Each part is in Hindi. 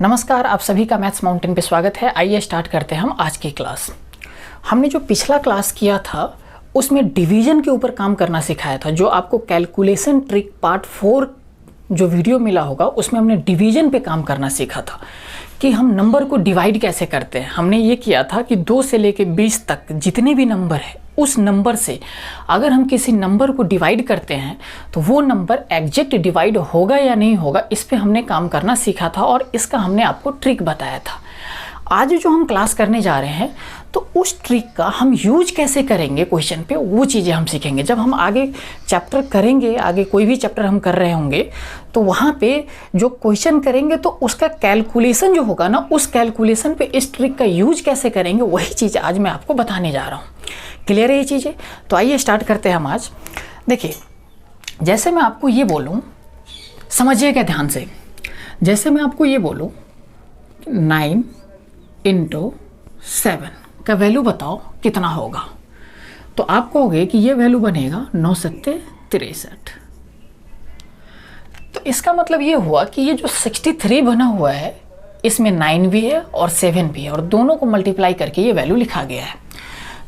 नमस्कार, आप सभी का मैथ्स माउंटेन पे स्वागत है। आइए स्टार्ट करते हैं हम आज की क्लास। हमने जो पिछला क्लास किया था उसमें डिवीजन के ऊपर काम करना सिखाया था। जो आपको कैलकुलेशन ट्रिक पार्ट 4 जो वीडियो मिला होगा उसमें हमने डिवीजन पे काम करना सीखा था कि हम नंबर को डिवाइड कैसे करते हैं। हमने ये किया था कि 2 से लेकर 20 तक जितने भी नंबर है उस नंबर से अगर हम किसी नंबर को डिवाइड करते हैं तो वो नंबर एग्जैक्ट डिवाइड होगा या नहीं होगा, इस पे हमने काम करना सीखा था और इसका हमने आपको ट्रिक बताया था। आज जो हम क्लास करने जा रहे हैं तो उस ट्रिक का हम यूज कैसे करेंगे क्वेश्चन पे, वो चीज़ें हम सीखेंगे। जब हम आगे चैप्टर करेंगे, आगे कोई भी चैप्टर हम कर रहे होंगे तो वहाँ पे जो क्वेश्चन करेंगे तो उसका कैलकुलेशन जो होगा ना, उस कैलकुलेशन पे इस ट्रिक का यूज कैसे करेंगे वही चीज़ आज मैं आपको बताने जा रहा हूँ। क्लियर है ये चीज़ें? तो आइए स्टार्ट करते हैं हम आज। देखिए, जैसे मैं आपको ये बोलूँ, समझिएगा ध्यान से। जैसे मैं आपको ये बोलूँ 9 × 7 का वैल्यू बताओ कितना होगा, तो आप कहोगे कि ये वैल्यू बनेगा 9 × 7 = 63। तो इसका मतलब ये हुआ कि ये जो 63 बना हुआ है इसमें 9 भी है और 7 भी है और दोनों को मल्टीप्लाई करके ये वैल्यू लिखा गया है।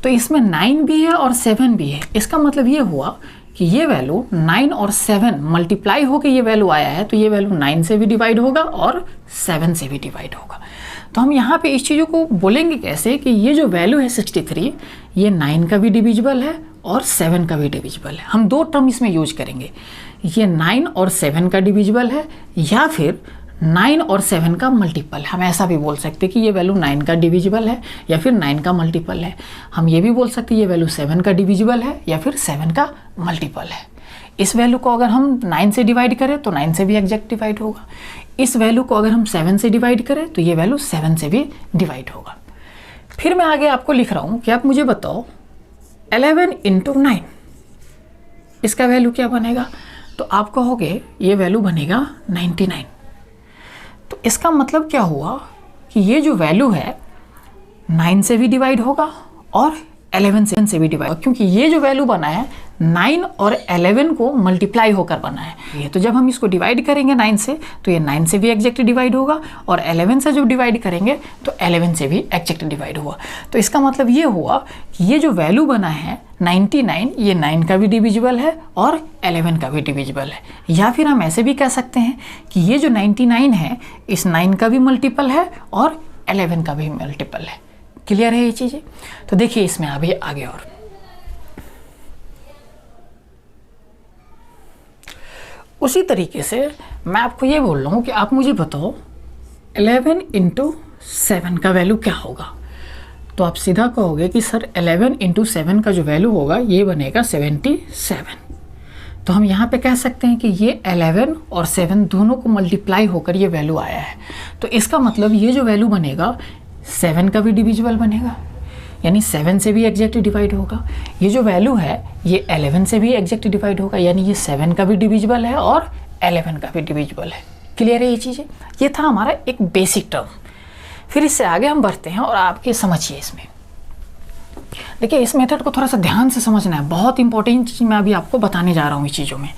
तो इसमें 9 भी है और 7 भी है। इसका मतलब ये हुआ कि ये वैल्यू 9 और 7 मल्टीप्लाई होकर ये वैल्यू आया है, तो ये वैल्यू 9 से भी डिवाइड होगा और 7 से भी डिवाइड होगा। तो हम यहाँ पे इस चीज़ों को बोलेंगे कैसे कि ये जो वैल्यू है 63, ये 9 का भी डिविजिबल है और 7 का भी डिविजिबल है। हम दो टर्म इसमें यूज करेंगे, ये 9 और 7 का डिविजिबल है या फिर 9 और 7 का मल्टीपल। हम ऐसा भी बोल सकते हैं कि ये वैल्यू 9 का डिविजिबल है या फिर 9 का मल्टीपल है। हम ये भी बोल सकते हैं ये वैल्यू 7 का डिविजिबल है या फिर 7 का मल्टीपल है। इस वैल्यू को अगर हम 9 से डिवाइड करें तो 9 से भी एग्जैक्ट डिवाइड होगा। इस वैल्यू को अगर हम 7 से डिवाइड करें तो ये वैल्यू 7 से भी डिवाइड होगा। फिर मैं आगे आपको लिख रहा हूँ कि आप मुझे बताओ 11 × 9 इसका वैल्यू क्या बनेगा, तो आप कहोगे ये वैल्यू बनेगा 99। तो इसका मतलब क्या हुआ कि ये जो वैल्यू है 9 से भी डिवाइड होगा और 11 से भी डिवाइड होगा, क्योंकि ये जो वैल्यू बना है 9 और 11 को मल्टीप्लाई होकर बना है। ये तो जब हम इसको डिवाइड करेंगे 9 से तो ये 9 से भी एग्जैक्ट डिवाइड होगा और 11 से जब डिवाइड करेंगे तो 11 से भी एग्जैक्ट डिवाइड हुआ। तो इसका मतलब ये हुआ कि ये जो वैल्यू बना है 99, ये 9 का भी डिविजिबल है और 11 का भी डिविजिबल है। या फिर हम ऐसे भी कह सकते हैं कि ये जो 99 है इस 9 का भी मल्टीपल है और 11 का भी मल्टीपल है। क्लियर है ये चीज़ें? तो देखिए इसमें अभी आगे और उसी तरीके से मैं आपको ये बोल रहा हूँ कि आप मुझे बताओ 11 × 7 का वैल्यू क्या होगा, तो आप सीधा कहोगे कि सर 11 × 7 का जो वैल्यू होगा ये बनेगा 77। तो हम यहाँ पे कह सकते हैं कि ये 11 और 7 दोनों को मल्टीप्लाई होकर ये वैल्यू आया है। तो इसका मतलब ये जो वैल्यू बनेगा 7 का भी डिविजिबल बनेगा, यानी 7 से भी एग्जैक्ट डिवाइड होगा। ये जो वैल्यू है ये 11 से भी एग्जैक्ट डिवाइड होगा, यानी ये 7 का भी डिविजिबल है और 11 का भी डिविजिबल है। क्लियर है ये चीज़ें? ये था हमारा एक बेसिक टर्म। फिर इससे आगे हम बढ़ते हैं और आपके समझिए इसमें। देखिए इस मेथड को थोड़ा सा ध्यान से समझना है, बहुत इंपॉर्टेंट चीज़ मैं अभी आपको बताने जा रहा हूँ इस चीज़ों में।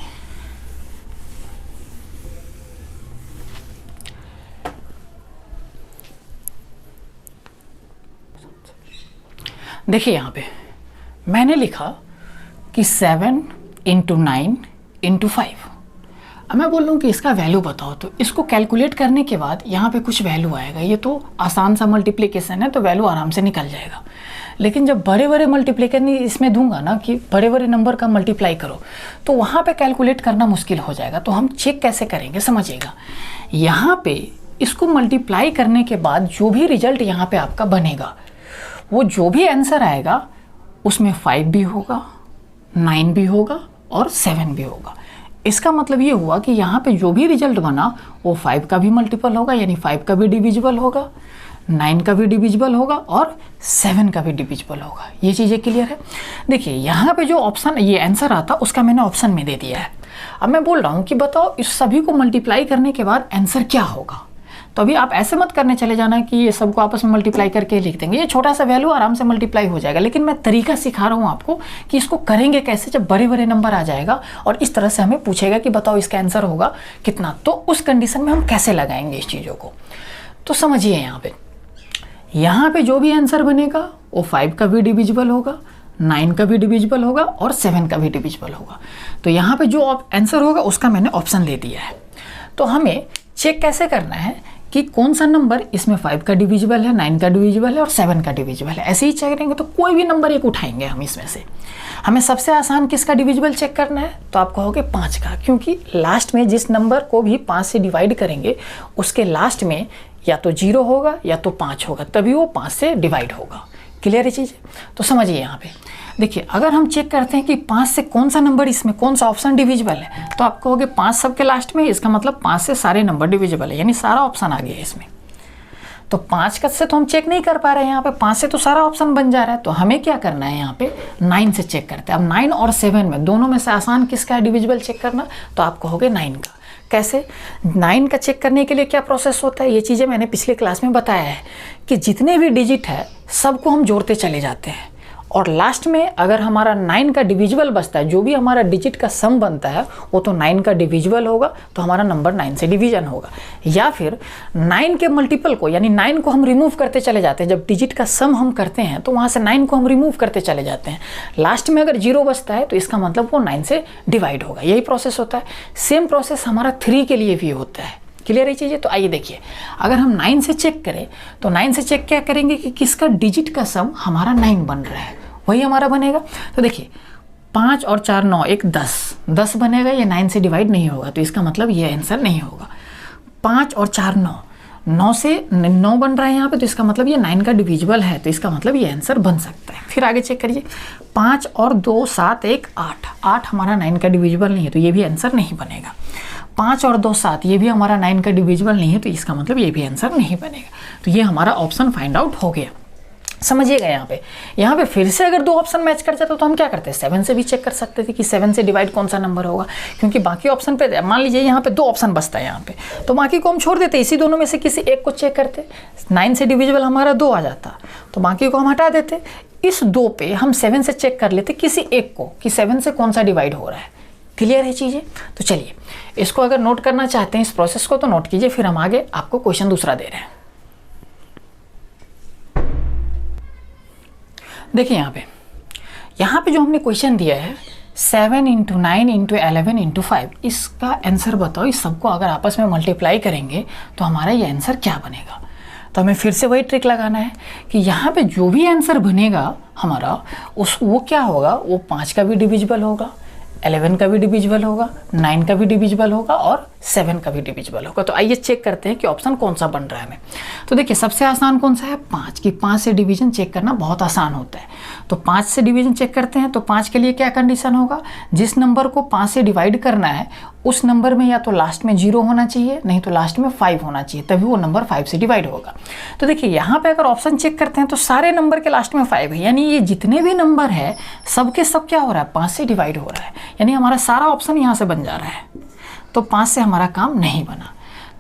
देखिए यहाँ पे मैंने लिखा कि 7 × 9 × 5। अब मैं बोल रहा हूँ कि इसका वैल्यू बताओ, तो इसको कैलकुलेट करने के बाद यहाँ पे कुछ वैल्यू आएगा। ये तो आसान सा मल्टीप्लिकेशन है तो वैल्यू आराम से निकल जाएगा। लेकिन जब बड़े बड़े मल्टीप्लिकेशन इसमें दूंगा ना कि बड़े बड़े नंबर का मल्टीप्लाई करो, तो वहाँ पे कैलकुलेट करना मुश्किल हो जाएगा। तो हम चेक कैसे करेंगे समझिएगा। यहाँ पे इसको मल्टीप्लाई करने के बाद जो भी रिजल्ट यहाँ पे आपका बनेगा, वो जो भी आंसर आएगा उसमें 5 भी होगा, 9 भी होगा और 7 भी होगा। इसका मतलब ये हुआ कि यहाँ पे जो भी रिजल्ट बना वो 5 का भी मल्टीपल होगा, यानी 5 का भी डिविजिबल होगा, 9 का भी डिविजिबल होगा और 7 का भी डिविजिबल होगा। ये चीज़ें क्लियर है? देखिए यहाँ पे जो ऑप्शन ये आंसर आता उसका मैंने ऑप्शन में दे दिया है। अब मैं बोल रहा हूँ कि बताओ इस सभी को मल्टीप्लाई करने के बाद आंसर क्या होगा। तो अभी आप ऐसे मत करने चले जाना कि ये सबको आपस में मल्टीप्लाई करके लिख देंगे, ये छोटा सा वैल्यू आराम से मल्टीप्लाई हो जाएगा। लेकिन मैं तरीका सिखा रहा हूँ आपको कि इसको करेंगे कैसे जब बड़े बड़े नंबर आ जाएगा और इस तरह से हमें पूछेगा कि बताओ इसका आंसर होगा कितना, तो उस कंडीशन में हम कैसे लगाएंगे इस चीज़ों को। तो समझिए यहाँ पे जो भी आंसर बनेगा वो 5 का भी डिविजिबल होगा, 9 का भी डिविजिबल होगा और 7 का भी डिविजिबल होगा। तो यहाँ पे जो आंसर होगा उसका मैंने ऑप्शन दे दिया है। तो हमें चेक कैसे करना है कि कौन सा नंबर इसमें 5 का डिविजिबल है, 9 का डिविजिबल है और 7 का डिविजिबल है। ऐसे ही चेक करेंगे तो कोई भी नंबर एक उठाएंगे हम इसमें से। हमें सबसे आसान किसका डिविजिबल चेक करना है, तो आप कहोगे 5 का, क्योंकि लास्ट में जिस नंबर को भी 5 से डिवाइड करेंगे उसके लास्ट में या तो 0 होगा या तो 5 होगा, तभी वो 5 से डिवाइड होगा। क्लियर है चीज़? तो समझिए यहाँ पे देखिए, अगर हम चेक करते हैं कि 5 से कौन सा नंबर इसमें कौन सा ऑप्शन डिविजिबल है, तो आप कहोगे 5 सबके लास्ट में, इसका मतलब 5 से सारे नंबर डिविजिबल है, यानी सारा ऑप्शन आ गया है इसमें। तो 5 का से तो हम चेक नहीं कर पा रहे हैं, यहाँ पे 5 से तो सारा ऑप्शन बन जा रहा है। तो हमें क्या करना है, यहाँ पे 9 से चेक करते हैं। अब 9 और 7 में दोनों में से आसान किसका है डिविजिबल चेक करना, तो आप कहोगे 9 का। कैसे? 9 का चेक करने के लिए क्या प्रोसेस होता है, ये चीज़ें मैंने पिछले क्लास में बताया है कि जितने भी डिजिट है सबको हम जोड़ते चले जाते हैं और लास्ट में अगर हमारा 9 का डिविजिबल बचता है, जो भी हमारा डिजिट का सम बनता है वो तो 9 का डिविजिबल होगा, तो हमारा नंबर 9 से डिवीजन होगा। या फिर 9 के मल्टीपल को, यानी 9 को हम रिमूव करते चले जाते हैं। जब डिजिट का सम हम करते हैं तो वहाँ से 9 को हम रिमूव करते चले जाते हैं। लास्ट में अगर 0 बचता है तो इसका मतलब वो 9 से डिवाइड होगा। यही प्रोसेस होता है। सेम प्रोसेस हमारा 3 के लिए भी होता है। क्लियर है चीज़ें? तो आइए देखिए, अगर हम 9 से चेक करें तो 9 से चेक क्या करेंगे कि किसका डिजिट का सम हमारा 9 बन रहा है, वही हमारा बनेगा। तो देखिए 5 और 4 9 1 10 बनेगा, ये 9 से डिवाइड नहीं होगा, तो इसका मतलब ये आंसर नहीं होगा। 5 और 4 9 से 9 बन रहा है यहाँ पे, तो इसका मतलब ये 9 का डिविजिबल है, तो इसका मतलब ये आंसर बन सकता है। फिर आगे चेक करिए, 5 और 2 7 1 8 हमारा 9 का डिविजिबल नहीं है, तो ये भी आंसर नहीं बनेगा। 5 और 2 7 ये भी हमारा 9 का डिविजिबल नहीं है, तो इसका मतलब ये भी आंसर नहीं बनेगा। तो ये हमारा ऑप्शन फाइंड आउट हो गया। समझिएगा यहाँ पे फिर से अगर 2 ऑप्शन मैच कर जाता तो हम क्या करते हैं, 7 से भी चेक कर सकते थे कि 7 से डिवाइड कौन सा नंबर होगा, क्योंकि बाकी ऑप्शन पे मान लीजिए यहाँ पे 2 ऑप्शन बचता है यहाँ पे, तो बाकी को हम छोड़ देते, इसी दोनों में से किसी एक को चेक करते। 9 से डिविजिबल हमारा 2 आ जाता, तो बाकी को हम हटा देते। इस 2 पे हम 7 से चेक कर लेते किसी एक को कि 7 से कौन सा डिवाइड हो रहा है। क्लियर है चीज़ें? तो चलिए इसको अगर नोट करना चाहते हैं इस प्रोसेस को तो नोट कीजिए, फिर हम आगे आपको क्वेश्चन दूसरा दे रहे हैं। देखिए यहाँ पे जो हमने क्वेश्चन दिया है 7 × 9 × 11 × 5, इसका आंसर बताओ। इस सबको अगर आपस में मल्टीप्लाई करेंगे तो हमारा ये आंसर क्या बनेगा। तो हमें फिर से वही ट्रिक लगाना है कि यहाँ पे जो भी आंसर बनेगा हमारा वो क्या होगा, वो 5 का भी डिविजिबल होगा, 11 का भी डिविजिबल होगा, 9 का भी डिविजिबल होगा और 7 का भी डिविजिबल होगा। तो आइए चेक करते हैं कि ऑप्शन कौन सा बन रहा है हमें। तो देखिए सबसे आसान कौन सा है, 5 की 5 से डिवीजन चेक करना बहुत आसान होता है। तो 5 से डिवीजन चेक करते हैं तो 5 के लिए क्या कंडीशन होगा, जिस नंबर को 5 से डिवाइड करना है उस नंबर में या तो लास्ट में 0 होना चाहिए, नहीं तो लास्ट में 5 होना चाहिए, तभी वो नंबर 5 से डिवाइड होगा। तो देखिए यहाँ पे अगर ऑप्शन चेक करते हैं तो सारे नंबर के लास्ट में 5 है, यानी ये जितने भी नंबर है सबके सब क्या हो रहा है, 5 से डिवाइड हो रहा है, यानी हमारा सारा ऑप्शन यहाँ से बन जा रहा है। तो 5 से हमारा काम नहीं बना।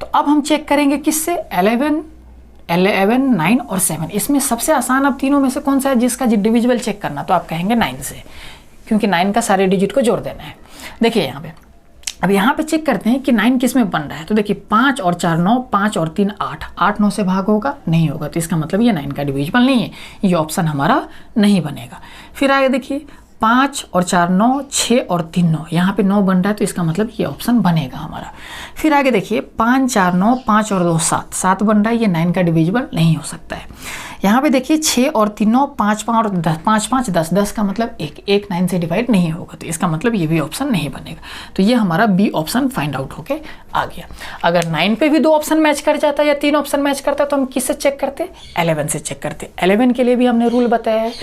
तो अब हम चेक करेंगे किससे, 11 9 और 7। इसमें सबसे आसान अब तीनों में से कौन सा है जिसका डिविजिबल चेक करना, तो आप कहेंगे 9 से, क्योंकि 9 का सारे डिजिट को जोड़ देना है। देखिए यहाँ पे अब यहाँ पे चेक करते हैं कि 9 किस में बन रहा है। तो देखिए 5 और 4 9, 5 और 3 8 9 से भाग होगा, नहीं होगा, तो इसका मतलब ये 9 का डिविजिबल नहीं है, ये ऑप्शन हमारा नहीं बनेगा। फिर आगे देखिए 5 और 4 9, 6 और 3 9, यहाँ पे 9 बन रहा है, तो इसका मतलब ये ऑप्शन बनेगा हमारा। फिर आगे देखिए 5 4 9, 5 और 2 7 बन रहा है, ये 9 का डिविजिबल नहीं हो सकता है। यहाँ पे देखिए 6 और 3 9, 5 5 और 5 5 10 का मतलब 1 9 से डिवाइड नहीं होगा, तो इसका मतलब ये भी ऑप्शन नहीं बनेगा। तो ये हमारा बी ऑप्शन फाइंड आउट होके आ गया। अगर 9 पे भी 2 ऑप्शन मैच कर जाता या 3 ऑप्शन मैच करता तो हम किससे चेक करते, 11 से चेक करते। 11 के लिए भी हमने रूल बताया है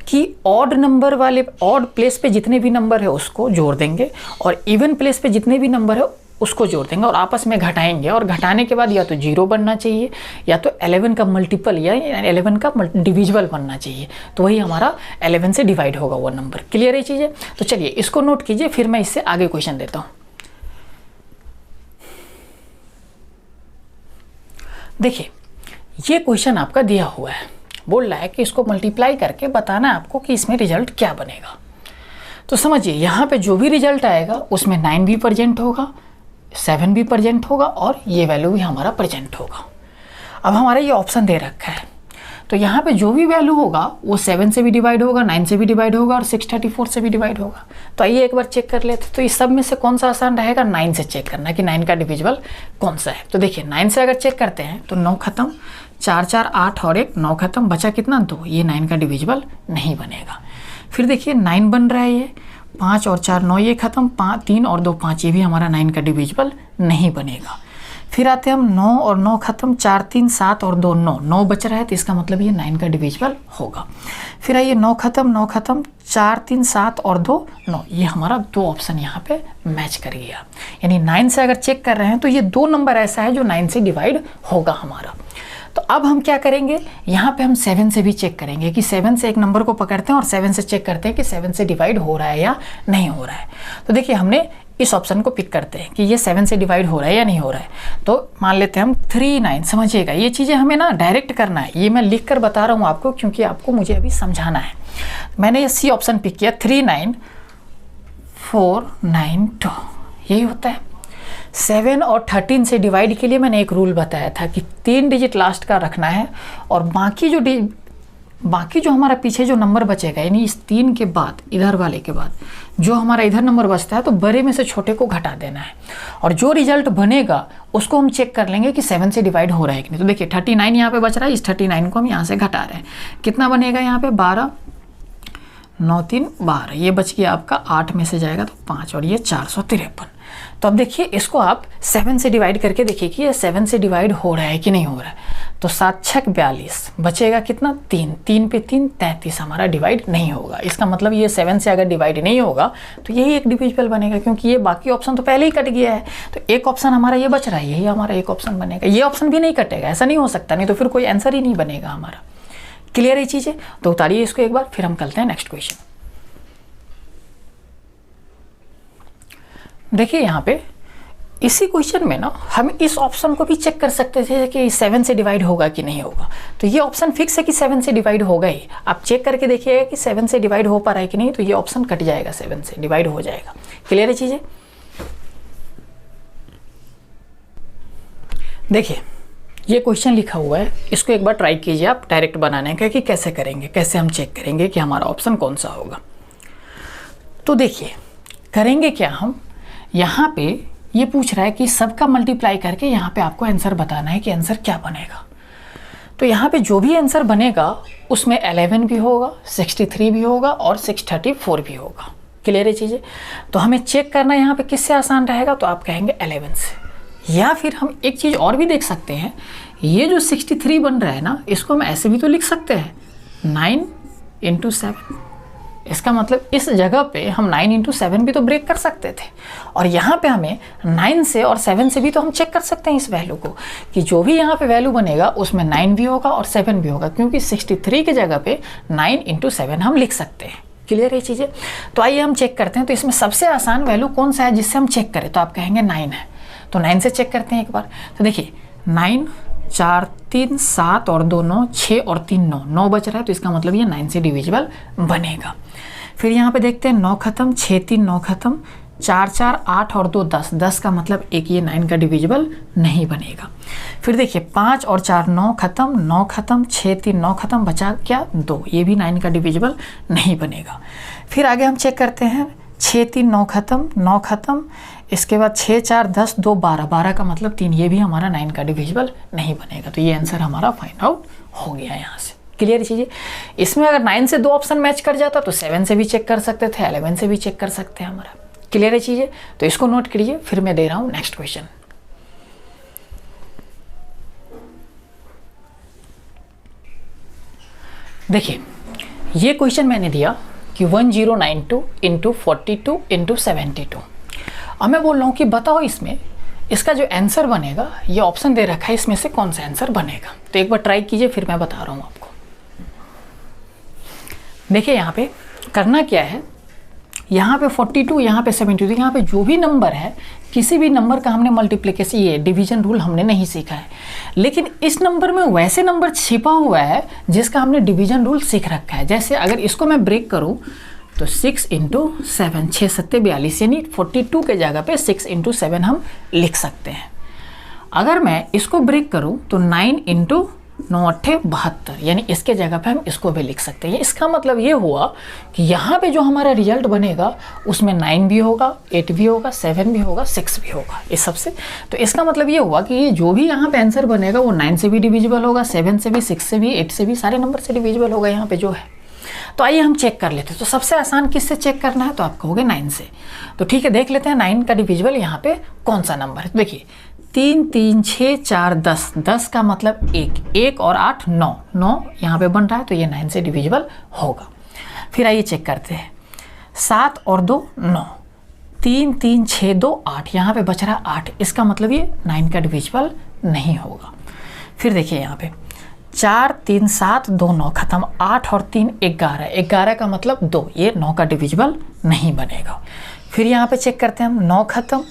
कि ऑड नंबर वाले, ऑड प्लेस पे जितने भी नंबर है उसको जोड़ देंगे और इवन प्लेस पे जितने भी नंबर है उसको जोड़ देंगे और आपस में घटाएंगे, और घटाने के बाद या तो 0 बनना चाहिए या तो 11 का मल्टीपल या 11 का डिविजिबल बनना चाहिए, तो वही हमारा 11 से डिवाइड होगा वो नंबर। क्लियर है चीज़ें? तो चलिए इसको नोट कीजिए, फिर मैं इससे आगे क्वेश्चन देता हूँ। देखिए ये क्वेश्चन आपका दिया हुआ है, बोल रहा है कि इसको मल्टीप्लाई करके बताना है आपको कि इसमें रिजल्ट क्या बनेगा। तो समझिए यहाँ पे जो भी रिजल्ट आएगा उसमें 9 भी प्रेजेंट होगा, 7 भी प्रेजेंट होगा और ये वैल्यू भी हमारा प्रेजेंट होगा। अब हमारा ये ऑप्शन दे रखा है, तो यहाँ पे जो भी वैल्यू होगा वो 7 से भी डिवाइड होगा, 9 से भी डिवाइड होगा और 634 से भी डिवाइड होगा। तो आइए एक बार चेक कर लेते। तो इस सब में से कौन सा आसान रहेगा? 9 से चेक करना कि 9 का डिविजिबल कौन सा है। तो देखिए 9 से अगर चेक करते हैं तो 9 खत्म, 4 4 8 और 1 9 खत्म, बचा कितना? 2। ये 9 का डिविजिबल नहीं बनेगा। फिर देखिए 9 बन रहा है, ये 5 और 4 9, ये खत्म, 5 3 और 2 5, ये भी हमारा 9 का डिविजिबल नहीं बनेगा। फिर आते हैं हम 9 और 9 खत्म, 4 3 7 और 2 9, 9 बच रहा है, तो इसका मतलब ये 9 का डिविजिबल होगा। फिर आइए 9 खत्म, 4 3 7 और 2 9, ये हमारा 2 ऑप्शन यहाँ पे मैच कर गया। यानी 9 से अगर चेक कर रहे हैं तो ये 2 नंबर ऐसा है जो 9 से डिवाइड होगा हमारा। तो अब हम क्या करेंगे, यहाँ पे हम 7 से भी चेक करेंगे कि 7 से एक नंबर को पकड़ते हैं और 7 से चेक करते हैं कि 7 से डिवाइड हो रहा है या नहीं हो रहा है। तो देखिए हमने इस ऑप्शन को पिक करते हैं कि ये 7 से डिवाइड हो रहा है या नहीं हो रहा है। तो मान लेते हैं हम 3 9। समझिएगा ये चीज़ें हमें ना डायरेक्ट करना है, ये मैं लिख कर बता रहा हूँ आपको क्योंकि आपको मुझे अभी समझाना है। मैंने ये सी ऑप्शन पिक किया, 3 9 4 9 2, यही होता है। 7 और 13 से डिवाइड के लिए मैंने एक रूल बताया था कि 3 डिजिट लास्ट का रखना है और बाकी जो हमारा पीछे जो नंबर बचेगा, यानी इस 3 के बाद इधर वाले के बाद जो हमारा इधर नंबर बचता है तो बड़े में से छोटे को घटा देना है और जो रिजल्ट बनेगा उसको हम चेक कर लेंगे कि 7 से डिवाइड हो रहा है कि नहीं। तो देखिए 39 यहाँ पे बच रहा है, इस 39 को हम यहाँ से घटा रहे हैं, कितना बनेगा यहाँ पे 12 9 3 12, ये बच गया आपका 8 में से जाएगा तो 5 और ये 453। तो अब देखिए इसको आप 7 से डिवाइड करके देखिए कि ये 7 से डिवाइड हो रहा है कि नहीं हो रहा है। तो 7 6 42, बचेगा कितना 3, 3 पे 3 33, हमारा डिवाइड नहीं होगा। इसका मतलब ये 7 से अगर डिवाइड नहीं होगा तो यही एक डिविजिबल बनेगा क्योंकि ये बाकी ऑप्शन तो पहले ही कट गया है। तो एक ऑप्शन हमारा ये बच रहा है, यही हमारा एक ऑप्शन बनेगा। ये ऑप्शन भी नहीं कटेगा, ऐसा नहीं हो सकता, नहीं तो फिर कोई आंसर ही नहीं बनेगा हमारा। क्लियर है चीज़ें? तो उतारिए इसको एक बार, फिर हम करते हैं नेक्स्ट क्वेश्चन। देखिए यहाँ पे इसी क्वेश्चन में ना हम इस ऑप्शन को भी चेक कर सकते थे कि 7 से डिवाइड होगा कि नहीं होगा। तो ये ऑप्शन फिक्स है कि 7 से डिवाइड होगा ही। आप चेक करके देखिएगा कि 7 से डिवाइड हो पा रहा है कि नहीं, तो ये ऑप्शन कट जाएगा, 7 से डिवाइड हो जाएगा। क्लियर है चीज़ें? देखिए ये क्वेश्चन लिखा हुआ है, इसको एक बार ट्राई कीजिए आप डायरेक्ट बनाने का कि कैसे करेंगे, कैसे हम चेक करेंगे कि हमारा ऑप्शन कौन सा होगा। तो देखिए करेंगे क्या, हम यहाँ पे ये पूछ रहा है कि सबका मल्टीप्लाई करके यहाँ पे आपको आंसर बताना है कि आंसर क्या बनेगा। तो यहाँ पे जो भी आंसर बनेगा उसमें 11 भी होगा, 63 भी होगा और 634 भी होगा। क्लियर है चीज़ें? तो हमें चेक करना है यहाँ पे किससे आसान रहेगा, तो आप कहेंगे 11 से। या फिर हम एक चीज़ और भी देख सकते हैं, ये जो 63 बन रहा है ना, इसको हम ऐसे भी तो लिख सकते हैं 9 × 7। इसका मतलब इस जगह पे हम 9 × 7 भी तो ब्रेक कर सकते थे और यहाँ पे हमें 9 से और 7 से भी तो हम चेक कर सकते हैं इस वैल्यू को कि जो भी यहाँ पे वैल्यू बनेगा उसमें 9 भी होगा और 7 भी होगा, क्योंकि 63 की जगह पे 9 × 7 हम लिख सकते हैं। क्लियर है चीज़ें? तो आइए हम चेक करते हैं। तो इसमें सबसे आसान वैल्यू कौन सा है जिससे हम चेक करें, तो आप कहेंगे 9 है। तो 9 से चेक करते हैं एक बार। तो देखिए 9 4 3 7 और 2 9, 6 और 3 9, 9 बच रहा है, तो इसका मतलब ये 9 से डिविजिबल बनेगा। फिर यहाँ पे देखते हैं 9 खत्म, 6 3 9 खत्म, 4 4 8 और 2 10, 10 का मतलब एक ये 9 का डिविजिबल नहीं बनेगा। फिर देखिए 5 और 4 9 खत्म, 9 खत्म, 6 3 9 खत्म, बचा क्या 2, ये भी 9 का डिविजिबल नहीं बनेगा। फिर आगे हम चेक करते हैं 6 3 9 खत्म, 9 खत्म, इसके बाद 6 4 10 2 12, 12 का मतलब 3, ये भी हमारा 9 का डिविजिबल नहीं बनेगा। तो ये आंसर हमारा फाइंड आउट हो गया यहाँ से। क्लियर चीज़ें? इसमें अगर 9 से 2 ऑप्शन मैच कर जाता तो 7 से भी चेक कर सकते थे, 11 से भी चेक कर सकते हैं हमारा। क्लियर है चीज़ें? तो इसको नोट करिए, फिर मैं दे रहा हूँ नेक्स्ट क्वेश्चन। देखिए ये क्वेश्चन मैंने दिया कि 1092 × 42 × 72। अब मैं बोल रहा हूँ कि बताओ इसमें इसका जो आंसर बनेगा, ये ऑप्शन दे रखा है, इसमें से कौन सा आंसर बनेगा। तो एक बार ट्राई कीजिए, फिर मैं बता रहा हूँ आपको। देखिए यहाँ पे करना क्या है, यहाँ पे 42, यहाँ पे 72, यहाँ पे जो भी नंबर है, किसी भी नंबर का हमने मल्टीप्लिकेशन, ये डिवीजन रूल हमने नहीं सीखा है, लेकिन इस नंबर में वैसे नंबर छिपा हुआ है जिसका हमने डिवीजन रूल सीख रखा है। जैसे अगर इसको मैं ब्रेक करूँ तो 6 × 7, 6 7 42, यानी 42 के जगह पे 6 × 7 हम लिख सकते हैं। अगर मैं इसको ब्रेक करूं तो 9 इंटू 9 अट्ठे 72, यानी इसके जगह पे हम इसको भी लिख सकते हैं। इसका मतलब ये हुआ कि यहाँ पे जो हमारा रिजल्ट बनेगा उसमें 9 भी होगा, 8 भी होगा, 7 भी होगा, 6 भी होगा, इस सबसे। तो इसका मतलब ये हुआ कि ये जो भी यहाँ पे आंसर बनेगा वो 9 से भी डिविजिबल होगा, 7 से भी, 6 से भी, 8 से भी, सारे नंबर से डिविजिबल होगा यहाँ पे जो है। तो आइए हम चेक कर लेते हैं। तो सबसे आसान किससे चेक करना है, तो आप कहोगे 9 से। तो ठीक है, देख लेते हैं 9 का डिविजिबल यहाँ पे कौन सा नंबर है। देखिए 3 3 6 4 10, 10 का मतलब 1 और 8 9, 9 यहाँ पे बन रहा है, तो ये 9 से डिविजिबल होगा। फिर आइए चेक करते हैं, 7 और 2 9, 3 3 6 2 8, यहाँ पे बच रहा है 8, इसका मतलब ये 9 का डिविजिबल नहीं होगा। फिर देखिए यहाँ पे 4 3 7 2 9 खत्म, 8 और 3 11, 11 का मतलब 2, ये 9 का डिविजिबल नहीं बनेगा। फिर यहाँ पे चेक करते हैं हम, 9 खत्म,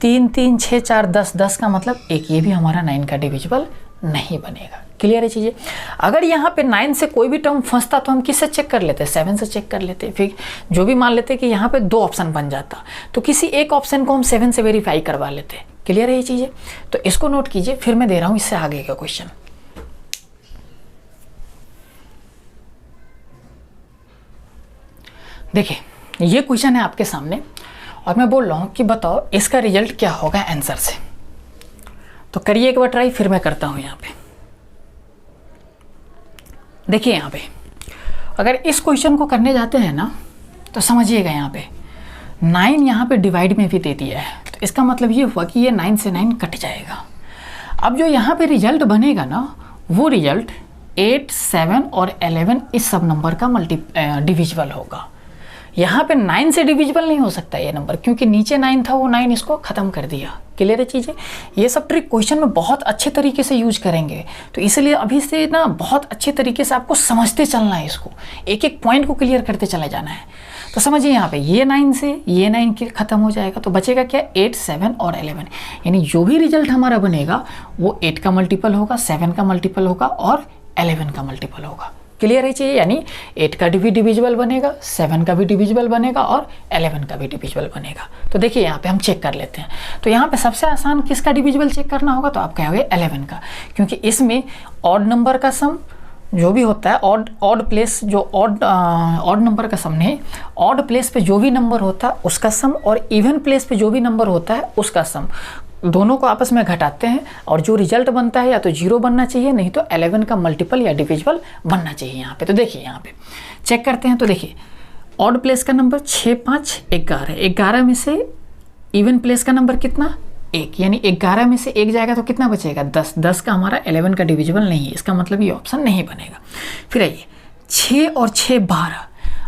3 3 6 4 10, 10 का मतलब 1, ये भी हमारा 9 का डिविजिबल नहीं बनेगा। क्लियर है चीज़ें। अगर यहाँ पे 9 से कोई भी टर्म फंसता तो हम किससे चेक कर लेते, 7 से चेक कर लेते। फिर जो भी मान लेते कि यहाँ पे 2 ऑप्शन बन जाता तो किसी एक ऑप्शन को हम 7 से वेरीफाई करवा लेते। क्लियर है ये चीज़ें। तो इसको नोट कीजिए, फिर मैं दे रहा हूँ इससे आगे का क्वेश्चन। देखिए ये क्वेश्चन है आपके सामने और मैं बोल रहा हूँ कि बताओ इसका रिजल्ट क्या होगा आंसर से। तो करिए एक बार ट्राई, फिर मैं करता हूँ यहाँ पे। देखिए यहाँ पे अगर इस क्वेश्चन को करने जाते हैं ना तो समझिएगा यहाँ पे 9 यहाँ पे डिवाइड में भी दे दिया है, तो इसका मतलब ये हुआ कि ये 9 से 9 कट जाएगा। अब जो यहाँ पे रिजल्ट बनेगा ना वो रिजल्ट 8 7 और 11 इस सब नंबर का डिविजिबल होगा। यहाँ पे 9 से डिविजिबल नहीं हो सकता ये नंबर, क्योंकि नीचे 9 था, वो 9 इसको ख़त्म कर दिया। क्लियर है चीज़ें। ये सब ट्रिक क्वेश्चन में बहुत अच्छे तरीके से यूज करेंगे, तो इसलिए अभी से ना बहुत अच्छे तरीके से आपको समझते चलना है, इसको एक एक पॉइंट को क्लियर करते चले जाना है। तो समझिए यहाँ पे ये 9 से ये 9 के ख़त्म हो जाएगा, तो बचेगा क्या 8 7 और 11, यानी जो भी रिजल्ट हमारा बनेगा वो 8 का मल्टीपल होगा, 7 का मल्टीपल होगा और 11 का मल्टीपल होगा। क्लियर है चाहिए, यानी 8 का भी डिविजिबल बनेगा, 7 का भी डिविजिबल बनेगा और 11 का भी डिविजिबल बनेगा। तो देखिए यहाँ पे हम चेक कर लेते हैं। तो यहाँ पे सबसे आसान किसका डिविजिबल चेक करना होगा, तो आप कहोगे 11 का, क्योंकि इसमें ऑड नंबर का सम जो भी होता है, ऑड प्लेस जो ऑड नंबर का सम नहीं, ऑड प्लेस पे जो भी नंबर होता है उसका सम और इवन प्लेस पे जो भी नंबर होता है उसका सम, दोनों को आपस में घटाते हैं और जो रिजल्ट बनता है या तो 0 बनना चाहिए, नहीं तो 11 का मल्टीपल या डिविजिबल बनना चाहिए यहाँ पे। तो देखिए यहाँ पे चेक करते हैं। तो देखिए ऑड प्लेस का नंबर 6 5 11, 11 में से इवन प्लेस का नंबर कितना 1, यानी 11 में से 1 जाएगा तो कितना बचेगा 10, 10 का हमारा 11 का डिविजिबल नहीं है, इसका मतलब ये ऑप्शन नहीं बनेगा। फिर आइए 6 और 6 12,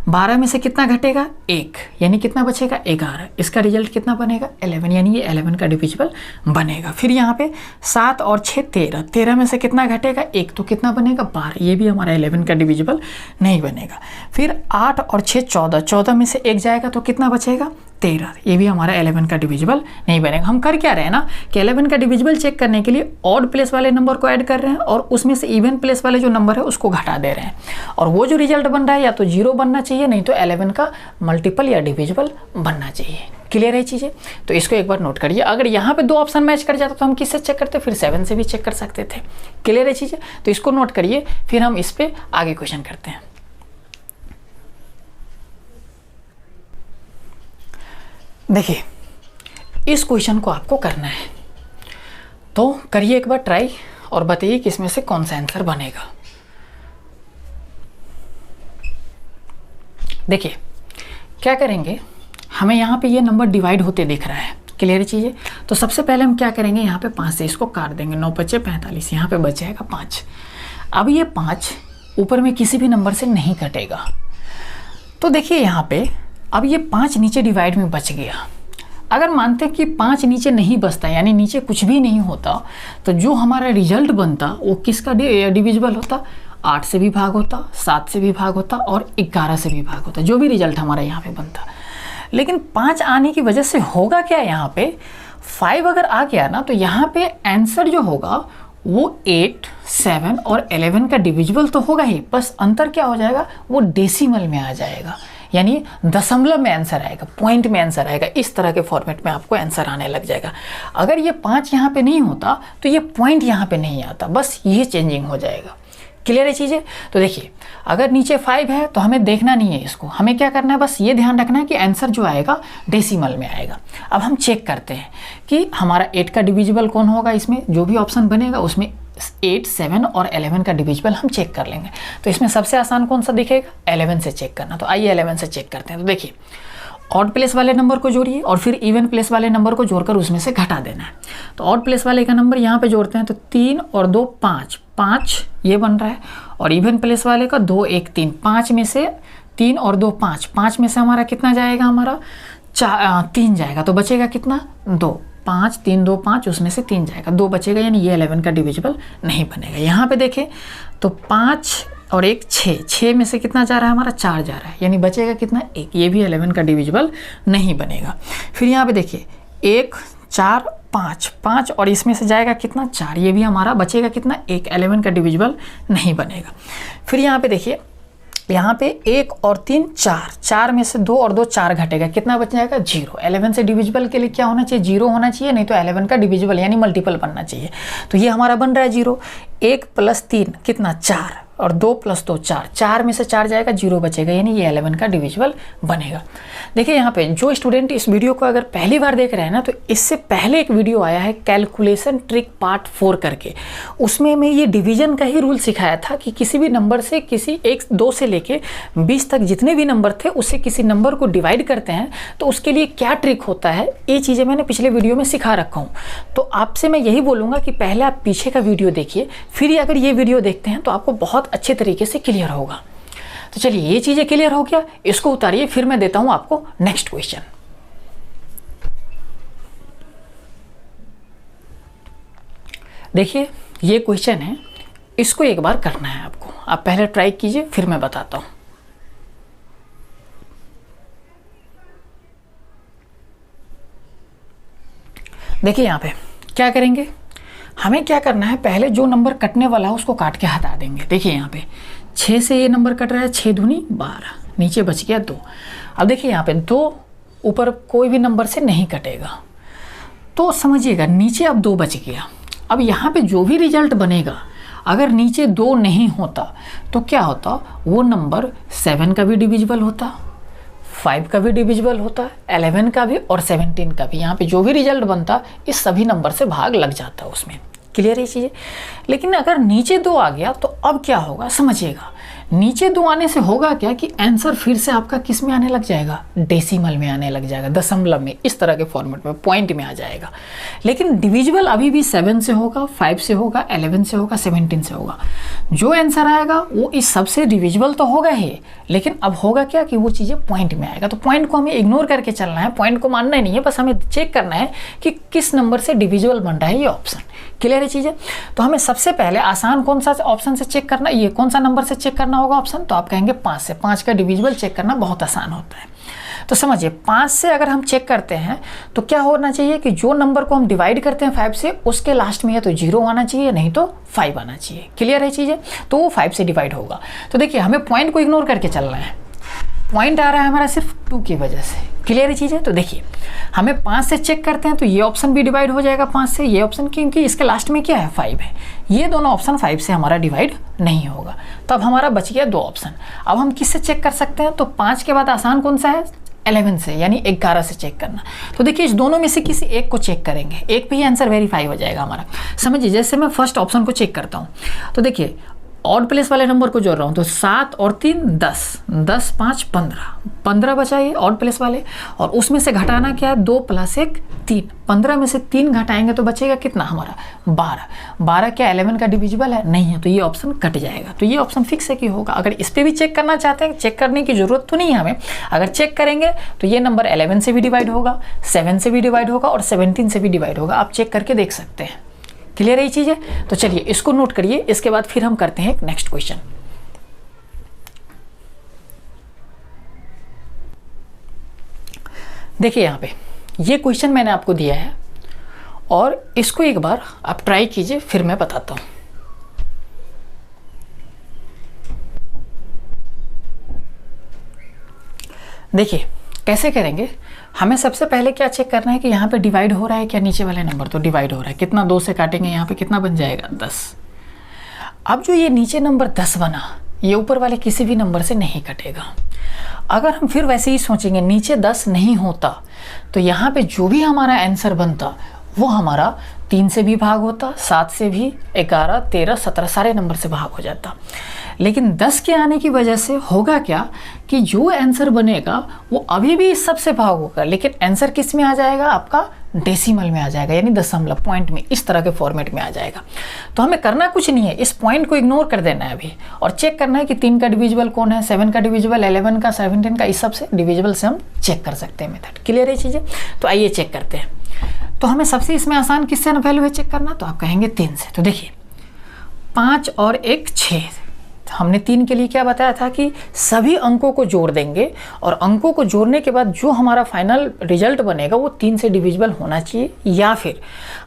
12 में से कितना घटेगा 1, यानी कितना बचेगा 11, इसका रिजल्ट कितना बनेगा 11, यानी ये 11 का डिविजिबल बनेगा। फिर यहाँ पे 7 और 6 13, 13 में से कितना घटेगा 1, तो कितना बनेगा 12, ये भी हमारा 11 का डिविजिबल नहीं बनेगा। फिर 8 और 6 14, 14 में से 1 जाएगा तो कितना बचेगा 13, ये भी हमारा 11 का डिविजिबल नहीं बनेगा। हम कर क्या रहे हैं ना कि 11 का डिविजिबल चेक करने के लिए ऑड प्लेस वाले नंबर को ऐड कर रहे हैं और उसमें से इवन प्लेस वाले जो नंबर है उसको घटा दे रहे हैं, और वो जो रिजल्ट बन रहा है या तो 0 बनना चाहिए, नहीं तो 11 का मल्टीपल या डिविजिबल बनना चाहिए। क्लियर है चीज़ें। तो इसको एक बार नोट करिए। अगर यहाँ पे 2 ऑप्शन मैच कर जाता तो हम किससे चेक करते, फिर 7 से भी चेक कर सकते थे। क्लियर है चीज़ें। तो इसको नोट करिए, फिर हम इस पर आगे क्वेश्चन करते हैं। देखिए इस क्वेश्चन को आपको करना है, तो करिए एक बार ट्राई और बताइए कि इसमें से कौन सा आंसर बनेगा। देखिए क्या करेंगे, हमें यहाँ पे ये नंबर डिवाइड होते दिख रहा है। क्लियर चीज़ें। तो सबसे पहले हम क्या करेंगे, यहाँ पे 5 से इसको काट देंगे, 9 5 45, यहाँ पे बच जाएगा 5। अब ये 5 ऊपर में किसी भी नंबर से नहीं कटेगा, तो देखिए यहाँ पे अब ये 5 नीचे डिवाइड में बच गया। अगर मानते हैं कि 5 नीचे नहीं बचता, यानी नीचे कुछ भी नहीं होता, तो जो हमारा रिजल्ट बनता वो किसका डिविजिबल होता, 8 से भी भाग होता, 7 से भी भाग होता और 11 से भी भाग होता, जो भी रिजल्ट हमारा यहाँ पे बनता। लेकिन 5 आने की वजह से होगा क्या, यहाँ पे 5 अगर आ गया ना, तो यहाँ पे आंसर जो होगा वो 8 7 और 11 का डिविजिबल तो होगा ही, बस अंतर क्या हो जाएगा, वो डेसिमल में आ जाएगा। यानी दशमलव में आंसर आएगा, पॉइंट में आंसर आएगा, इस तरह के फॉर्मेट में आपको आंसर आने लग जाएगा। अगर ये 5 यहाँ पे नहीं होता तो ये पॉइंट यहाँ पे नहीं आता, बस ये चेंजिंग हो जाएगा। क्लियर है चीज़ें? तो देखिए अगर नीचे 5 है तो हमें देखना नहीं है इसको, हमें क्या करना है, बस ये ध्यान रखना है कि आंसर जो आएगा डेसिमल में आएगा। अब हम चेक करते हैं कि हमारा 8 का डिविजिबल कौन होगा, इसमें जो भी ऑप्शन बनेगा उसमें 8, 7 और 11 का डिविजिबल हम चेक कर लेंगे। तो इसमें सबसे आसान कौन सा दिखेगा, 11 से चेक करना। तो आइए 11 से चेक करते हैं। तो देखिए ऑड प्लेस वाले नंबर को जोड़िए और फिर इवन प्लेस वाले नंबर को जोड़कर उसमें से घटा देना है। तो ऑड प्लेस वाले का नंबर यहाँ पे जोड़ते हैं तो 3 और 2 5, 5 ये बन रहा है, और इवन प्लेस वाले का 2 1 3, 5 में से 3 और 2 5, 5 में से हमारा कितना जाएगा, हमारा 3 जाएगा। तो बचेगा कितना, 2, 5 3 2 5, उसमें से 3 जाएगा, 2 बचेगा, यानी ये 11 का डिविजिबल नहीं बनेगा। यहाँ पे देखें तो 5 और 1 6, 6 में से कितना जा रहा है, हमारा 4 जा रहा है, यानी बचेगा कितना, 1, ये भी 11 का डिविजिबल नहीं बनेगा। फिर यहाँ पे देखिए 1 4 5, 5 और इसमें से जाएगा कितना, 4, ये भी हमारा बचेगा कितना, 1, 11 का डिविजिबल नहीं बनेगा। फिर यहाँ पे देखिए यहाँ पे 1 और 3 4, 4 में से 2 और 2 4 घटेगा, कितना बच जाएगा, 0। 11 से डिविजिबल के लिए क्या होना चाहिए, 0 होना चाहिए, नहीं तो 11 का डिविजिबल यानी मल्टीपल बनना चाहिए। तो ये हमारा बन रहा है 0। 1 + 3 कितना, 4, और 2 + 2 4, 4 में से 4 जाएगा, 0 बचेगा, यानी ये 11 का डिविजिबल बनेगा। देखिए यहाँ पे जो स्टूडेंट इस वीडियो को अगर पहली बार देख रहे हैं ना, तो इससे पहले एक वीडियो आया है कैलकुलेशन ट्रिक पार्ट 4 करके, उसमें मैं ये डिवीजन का ही रूल सिखाया था कि किसी भी नंबर से, किसी 1 2 से लेके 20 तक जितने भी नंबर थे उससे किसी नंबर को डिवाइड करते हैं तो उसके लिए क्या ट्रिक होता है, ये चीज़ें मैंने पिछले वीडियो में सिखा रखा हूँ। तो आपसे मैं यही बोलूँगा कि पहले आप पीछे का वीडियो देखिए, फिर अगर ये वीडियो देखते हैं तो आपको बहुत अच्छे तरीके से क्लियर होगा। तो चलिए ये चीजें क्लियर हो गया, इसको उतारिए, फिर मैं देता हूं आपको नेक्स्ट क्वेश्चन। देखिए ये क्वेश्चन है, इसको एक बार करना है आपको, आप पहले ट्राई कीजिए फिर मैं बताता हूं। देखिए यहां पे क्या करेंगे, हमें क्या करना है, पहले जो नंबर कटने वाला है उसको काट के हटा देंगे। देखिए यहाँ पे 6 से ये नंबर कट रहा है, 6 दूनी 12, नीचे बच गया 2। अब देखिए यहाँ पे 2 ऊपर कोई भी नंबर से नहीं कटेगा, तो समझिएगा नीचे अब 2 बच गया। अब यहाँ पे जो भी रिजल्ट बनेगा, अगर नीचे 2 नहीं होता तो क्या होता, वो नंबर 7 का भी डिविजिबल होता, 5 का भी डिविजिबल होता, 11 का भी और 17 का भी। यहाँ पे जो भी रिजल्ट बनता इस सभी नंबर से भाग लग जाता उसमें। क्लियर है चीज़ें? लेकिन अगर नीचे 2 आ गया तो अब क्या होगा, समझिएगा। नीचे 2 आने से होगा क्या कि आंसर फिर से आपका किस में आने लग जाएगा, डेसिमल में आने लग जाएगा, दशमलव में, इस तरह के फॉर्मेट में, पॉइंट में आ जाएगा। लेकिन डिविजिबल अभी भी 7 से होगा, 5 से होगा, 11 से होगा, 17 से होगा। जो आंसर आएगा वो इस सबसे डिविजिबल तो होगा ही, लेकिन अब होगा क्या कि वो चीज़ें पॉइंट में आएगा। तो पॉइंट को हमें इग्नोर करके चलना है, पॉइंट को मानना ही नहीं है, बस हमें चेक करना है कि किस नंबर से डिविजिबल बन रहा है ये ऑप्शन। क्लियर है चीज़ें? तो हमें सबसे पहले आसान कौन सा ऑप्शन से चेक करना, ये कौन सा नंबर से चेक करना होगा ऑप्शन, तो आप कहेंगे 5 से। 5 का डिविजिबल चेक करना बहुत आसान होता है। तो समझिए 5 से अगर हम चेक करते हैं तो क्या होना चाहिए कि जो नंबर को हम डिवाइड करते हैं 5 से, उसके लास्ट में या तो 0 आना चाहिए, नहीं तो 5 आना चाहिए। क्लियर है चीज़ें? तो वो 5 से डिवाइड होगा। तो देखिए हमें पॉइंट को इग्नोर करके चलना है, पॉइंट आ रहा है हमारा सिर्फ 2 की वजह से। क्लियर है चीज़ें? तो देखिए हमें 5 से चेक करते हैं तो ये ऑप्शन भी डिवाइड हो जाएगा 5 से, ये ऑप्शन, क्योंकि इसके लास्ट में क्या है, 5 है। ये दोनों ऑप्शन 5 से हमारा डिवाइड नहीं होगा। तो अब हमारा बच गया 2 ऑप्शन। अब हम किससे चेक कर सकते हैं, तो 5 के बाद आसान कौन सा है, 11 से, यानी 11 से चेक करना। तो देखिए इस दोनों में से किसी एक को चेक करेंगे, एक पे ही आंसर वेरीफाई हो जाएगा हमारा। समझिए जैसे मैं फर्स्ट ऑप्शन को चेक करता हूँ, तो देखिए ऑड प्लेस वाले नंबर को जोड़ रहा हूँ, तो 7 और 3 10, 10 5 15, 15 बचा ये ऑड प्लेस वाले, और उसमें से घटाना क्या है, 2 + 1 3, 15 में से 3 घटाएंगे तो बचेगा कितना हमारा, 12। 12 क्या 11 का डिविजिबल है, नहीं है, तो ये ऑप्शन कट जाएगा। तो ये ऑप्शन फिक्स है कि होगा। अगर इस पर भी चेक करना चाहते हैं, चेक करने की जरूरत तो नहीं है हमें, अगर चेक करेंगे तो ये नंबर 11 से भी डिवाइड होगा, 7 से भी डिवाइड होगा और 17 से भी डिवाइड होगा। आप चेक करके देख सकते हैं। क्लियर है ये चीज़ है? तो चलिए इसको नोट करिए, इसके बाद फिर हम करते हैं नेक्स्ट क्वेश्चन। देखिए यहाँ पे ये क्वेश्चन मैंने आपको दिया है और इसको एक बार आप ट्राई कीजिए, फिर मैं बताता हूँ। देखिए कैसे करेंगे, हमें सबसे पहले क्या चेक करना है कि यहाँ पे डिवाइड हो रहा है क्या, नीचे वाले नंबर तो डिवाइड हो रहा है, कितना 2 से काटेंगे यहाँ पे कितना बन जाएगा 10। अब जो ये नीचे नंबर 10 बना, ये ऊपर वाले किसी भी नंबर से नहीं कटेगा। अगर हम फिर वैसे ही सोचेंगे नीचे 10 नहीं होता तो यहाँ पे जो भी हमारा आंसर बनता वो हमारा 3 से भी भाग होता, 7 से भी, 11, 13, 17 सारे नंबर से भाग हो जाता। लेकिन 10 के आने की वजह से होगा क्या कि जो आंसर बनेगा वो अभी भी इस सब से भाग होगा, लेकिन आंसर किस में आ जाएगा, आपका डेसिमल में आ जाएगा, यानी दशमलव, पॉइंट में, इस तरह के फॉर्मेट में आ जाएगा। तो हमें करना कुछ नहीं है, इस पॉइंट को इग्नोर कर देना है अभी और चेक करना है कि 3 का डिविजिबल कौन है, 7 का डिविजिबल, 11 का, 17 का, इस सब से डिविजिबल से हम चेक कर सकते हैं मेथड। क्लियर है चीज़ें? तो आइए चेक करते हैं। तो हमें सबसे इसमें आसान किससे वैल्यू है चेक करना, तो आप कहेंगे 3 से। तो देखिए 5 और 1 6, हमने 3 के लिए क्या बताया था कि सभी अंकों को जोड़ देंगे और अंकों को जोड़ने के बाद जो हमारा फाइनल रिजल्ट बनेगा वो 3 से डिविजिबल होना चाहिए, या फिर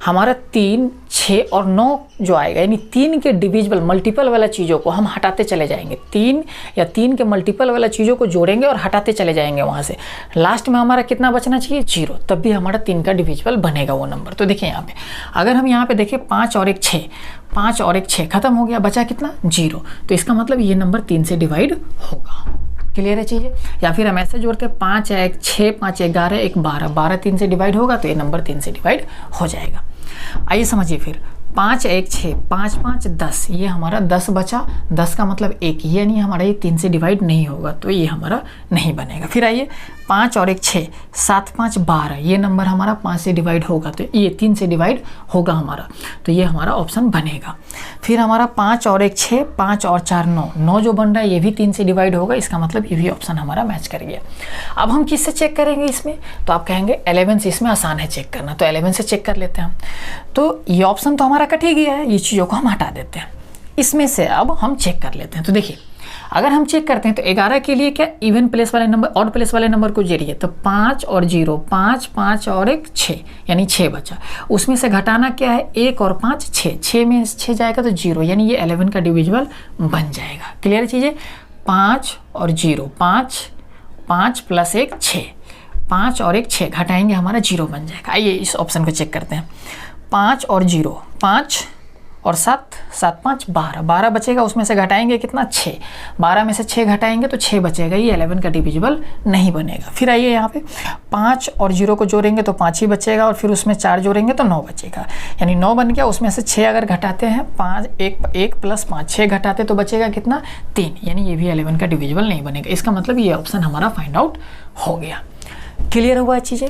हमारा 3, 6 और 9 जो आएगा, यानी 3 के डिविजिबल मल्टीपल वाला चीज़ों को हम हटाते चले जाएंगे, 3 या 3 के मल्टीपल वाला चीज़ों को जोड़ेंगे और हटाते चले जाएंगे वहाँ से, लास्ट में हमारा कितना बचना चाहिए 0, तब भी हमारा 3 का डिविजिबल बनेगा वो नंबर। तो देखिए यहाँ पे अगर हम यहाँ पे देखें 5 और 1 6, 5 और 1 6 खत्म हो गया, बचा कितना 0, तो इसका मतलब ये नंबर 3 से डिवाइड होगा। क्लियर है चीज़ें? या फिर हम ऐसे जोड़ते हैं 5 1 6, 5 11 1 12, 12 3 से डिवाइड होगा तो ये नंबर 3 से डिवाइड हो जाएगा। आइए समझिए फिर 5 1 6, 5 5 10, ये हमारा 10 बचा, 10 का मतलब 1, ये नहीं हमारा ये 3 से डिवाइड नहीं होगा, तो ये हमारा नहीं बनेगा। फिर आइए 5 और 1 6, 7 5 12, ये नंबर हमारा 5 से डिवाइड होगा, तो ये 3 से डिवाइड होगा हमारा, तो ये हमारा ऑप्शन बनेगा। फिर हमारा 5 और 1 6, 5 और 4 9, 9 जो बन रहा है ये भी 3 से डिवाइड होगा, इसका मतलब ये भी ऑप्शन हमारा मैच कर गया। अब हम किससे चेक करेंगे इसमें, तो आप कहेंगे 11 से, इसमें आसान है चेक करना, तो 11 से चेक कर लेते हैं हम। तो ये ऑप्शन तो हमारा कट ही गया है, ये चीज़ों को हम हटा देते हैं। इसमें से अब हम चेक कर लेते हैं। तो देखिए अगर हम चेक करते हैं तो 11 के लिए क्या इवन प्लेस वाले नंबर, ऑड प्लेस वाले नंबर को जोड़िए, तो 5 और 0, 5 5 और 1 6, यानी 6 बचा। उसमें से घटाना क्या है, 1 और 5 6, 6 में 6 जाएगा तो 0, यानी ये 11 का डिविजिबल बन जाएगा। क्लियर चीज़ें? 5 और 0, 5 5 प्लस 1 6, 5 और 1 6 घटाएंगे हमारा 0 बन जाएगा। आइए इस ऑप्शन को चेक करते हैं। 5 और 0, 5 और 7, 7 5 12, 12 बचेगा, उसमें से घटाएंगे कितना 6, 12 में से 6 घटाएंगे तो 6 बचेगा, ये 11 का डिविजिबल नहीं बनेगा। फिर आइए यहाँ पे 5 और 0 को जोड़ेंगे तो 5 ही बचेगा, और फिर उसमें 4 जोड़ेंगे तो 9 बचेगा, यानी 9 बन गया। उसमें से 6 अगर घटाते हैं, 5 1 प्लस 5 6 घटाते तो बचेगा कितना 3, यानी ये भी 11 का डिविजिबल नहीं बनेगा। इसका मतलब ये ऑप्शन हमारा फाइंड आउट हो गया। क्लियर हुआ चीज़ें?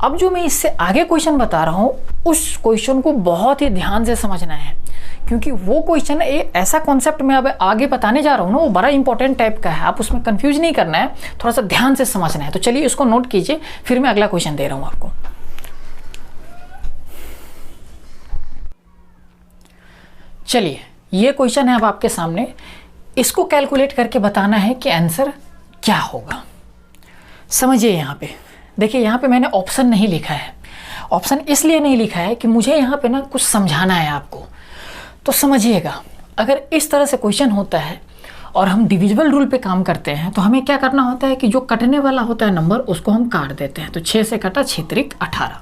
अब जो मैं इससे आगे क्वेश्चन बता रहा हूँ उस क्वेश्चन को बहुत ही ध्यान से समझना है, क्योंकि वो क्वेश्चन ऐसा कॉन्सेप्ट मैं अब आगे बताने जा रहा हूँ ना, वो बड़ा इंपॉर्टेंट टाइप का है, आप उसमें कंफ्यूज नहीं करना है, थोड़ा सा ध्यान से समझना है। तो चलिए इसको नोट कीजिए, फिर मैं अगला क्वेश्चन दे रहा हूँ आपको। चलिए ये क्वेश्चन है अब आपके सामने, इसको कैलकुलेट करके बताना है कि आंसर क्या होगा। समझिए यहाँ पे, देखिए यहाँ पे मैंने ऑप्शन नहीं लिखा है। ऑप्शन इसलिए नहीं लिखा है कि मुझे यहाँ पे ना कुछ समझाना है आपको, तो समझिएगा। अगर इस तरह से क्वेश्चन होता है और हम डिविजिबल रूल पे काम करते हैं तो हमें क्या करना होता है कि जो कटने वाला होता है नंबर उसको हम काट देते हैं। तो 6 से कटा 6 त्रिक 18।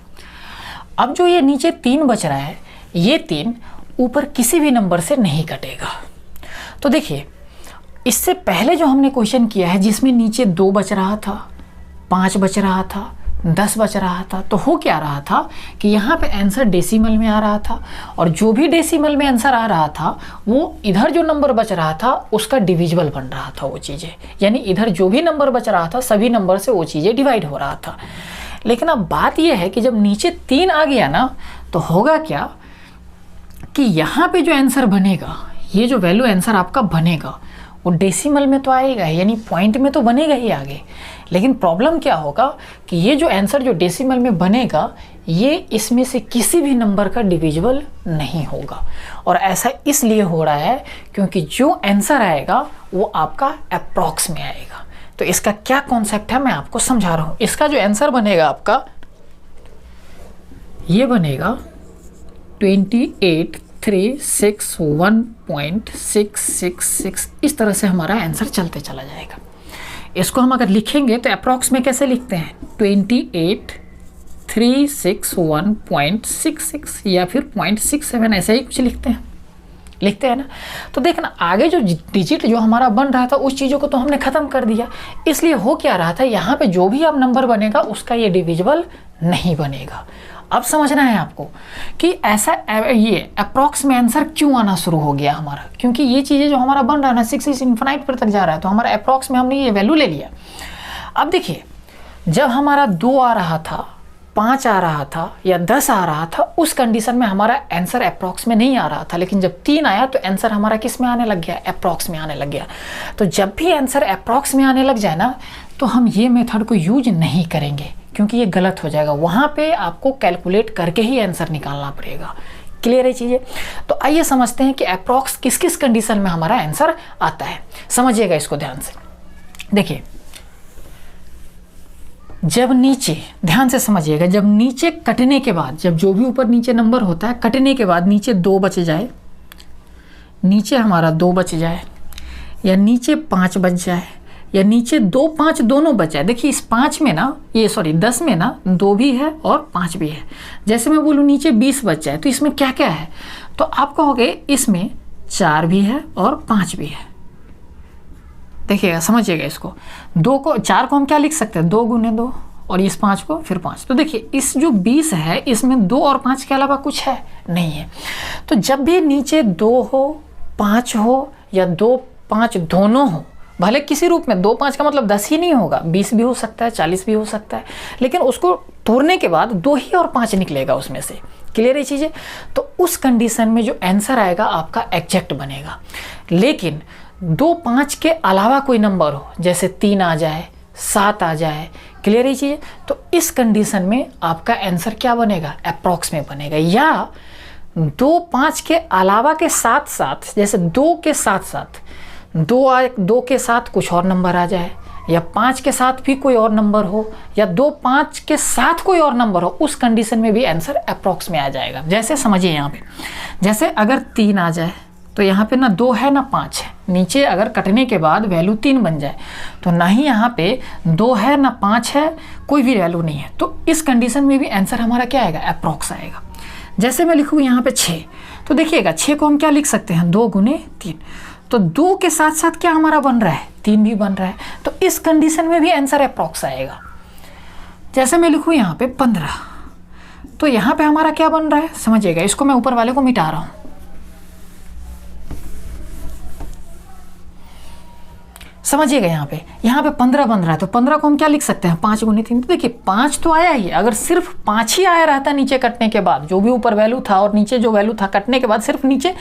अब जो ये नीचे 3 बच रहा है, ये 3 ऊपर किसी भी नंबर से नहीं कटेगा। तो देखिए इससे पहले जो हमने क्वेश्चन किया है जिसमें नीचे 2 बच रहा था, 5 बच रहा था, 10 बच रहा था, तो हो क्या रहा था कि यहाँ पे आंसर डेसिमल में आ रहा था, और जो भी डेसिमल में आंसर आ रहा था वो इधर जो नंबर बच रहा था उसका डिविजिबल बन रहा था वो चीज़ें, यानी इधर जो भी नंबर बच रहा था सभी नंबर से वो चीज़ें डिवाइड हो रहा था। लेकिन अब बात यह है कि जब नीचे 3 आ गया ना तो होगा क्या कि यहाँ पे जो आंसर बनेगा, ये जो वैल्यू आंसर आपका बनेगा वो डेसिमल में तो आएगा, यानी पॉइंट में तो बनेगा ही आगे। लेकिन प्रॉब्लम क्या होगा कि ये जो आंसर जो डेसिमल में बनेगा ये इसमें से किसी भी नंबर का डिविजिबल नहीं होगा। और ऐसा इसलिए हो रहा है क्योंकि जो आंसर आएगा वो आपका अप्रॉक्स में आएगा। तो इसका क्या कॉन्सेप्ट है मैं आपको समझा रहा हूँ। इसका जो आंसर बनेगा आपका ये बनेगा 28,361.666। इस तरह से हमारा आंसर चलते चला जाएगा। इसको हम अगर लिखेंगे तो अप्रॉक्स में कैसे लिखते हैं, 28361.66 या फिर 0.67 ऐसे ही कुछ लिखते हैं ना। तो देखना आगे जो डिजिट जो हमारा बन रहा था उस चीज़ों को तो हमने ख़त्म कर दिया, इसलिए हो क्या रहा था, यहाँ पे जो भी अब नंबर बनेगा उसका ये डिविजिबल नहीं बनेगा। अब समझना है आपको कि ऐसा ये अप्रॉक्स में आंसर क्यों आना शुरू हो गया हमारा, क्योंकि ये चीज़ें जो हमारा बन रहा है ना 6 से इन्फिनाइट पर तक जा रहा है, तो हमारा अप्रॉक्स में हमने ये वैल्यू ले लिया। अब देखिए जब हमारा 2 आ रहा था, 5 आ रहा था या 10 आ रहा था, उस कंडीशन में हमारा आंसर अप्रॉक्स में नहीं आ रहा था, लेकिन जब 3 आया तो आंसर हमारा किस में आने लग गया, अप्रॉक्स में आने लग गया। तो जब भी आंसर अप्रॉक्स में आने लग जाए ना तो हम ये मेथड को यूज नहीं करेंगे, क्योंकि ये गलत हो जाएगा। वहाँ पे आपको कैलकुलेट करके ही आंसर निकालना पड़ेगा। क्लियर है चीज़ें? तो आइए समझते हैं कि अप्रॉक्स किस किस कंडीशन में हमारा आंसर आता है। समझिएगा इसको ध्यान से। देखिए जब नीचे, ध्यान से समझिएगा, जब नीचे कटने के बाद, जब जो भी ऊपर नीचे नंबर होता है कटने के बाद नीचे 2 बच जाए, नीचे हमारा 2 बच जाए, या नीचे 5 बच जाए, या नीचे 2 5 दोनों बच जाए। देखिए इस 5 में ना, ये सॉरी 10 में ना 2 भी है और 5 भी है। जैसे मैं बोलूँ नीचे 20 बच जाए, तो इसमें क्या क्या है, तो आप कहोगे इसमें 4 भी है और 5 भी है। देखिएगा समझिएगा इसको, 4 को हम क्या लिख सकते हैं, 2 गुने 2, और इस 5 को फिर 5। तो देखिए इस जो 20 है इसमें 2 और 5 के अलावा कुछ है नहीं है। तो जब भी नीचे 2 हो, 5 हो या 2 5 दोनों हो, भले किसी रूप में 2 5 का मतलब 10 ही नहीं होगा, 20 भी हो सकता है, 40 भी हो सकता है, लेकिन उसको तोड़ने के बाद 2 ही और 5 निकलेगा उसमें से। क्लियर है चीज़ें? तो उस कंडीशन में जो आंसर आएगा आपका एग्जैक्ट बनेगा। लेकिन 2 5 के अलावा कोई नंबर हो, जैसे 3 आ जाए, 7 आ जाए, क्लियर है चीज़ें, तो इस कंडीशन में आपका आंसर क्या बनेगा, अप्रॉक्स में बनेगा। या 2 5 के अलावा के साथ साथ, जैसे 2 के साथ साथ 2 के साथ कुछ और नंबर आ जाए, या 5 के साथ भी कोई और नंबर हो, या 2 5 के साथ कोई और नंबर हो, उस कंडीशन में भी आंसर अप्रॉक्स में आ जाएगा। जैसे समझिए यहाँ पे, जैसे अगर 3 आ जाए तो यहाँ पे ना 2 है ना 5 है, नीचे अगर कटने के बाद वैल्यू 3 बन जाए, तो ना ही यहाँ पे 2 है ना 5 है, कोई भी वैल्यू नहीं है, तो इस कंडीशन में भी आंसर हमारा क्या आएगा, अप्रॉक्स आएगा। जैसे मैं लिखूँ यहाँ पे 6, तो देखिएगा 6 को हम क्या लिख सकते हैं, 2 गुने 3, तो 2 के साथ साथ क्या हमारा बन रहा है, 3 भी बन रहा है, तो इस कंडीशन में भी आंसर अप्रॉक्स आएगा। जैसे मैं लिखूँ यहाँ पे 15, तो यहाँ पे हमारा क्या बन रहा है, समझिएगा, इसको मैं ऊपर वाले को मिटा रहा हूँ। समझिएगा यहाँ पे 15 बन रहा है, तो 15 को हम क्या लिख सकते हैं, 5 गुने 3। तो देखिए 5 तो आया ही, अगर सिर्फ 5 ही आया रहता नीचे कटने के बाद, जो भी ऊपर वैल्यू था और नीचे जो वैल्यू था कटने के बाद सिर्फ नीचे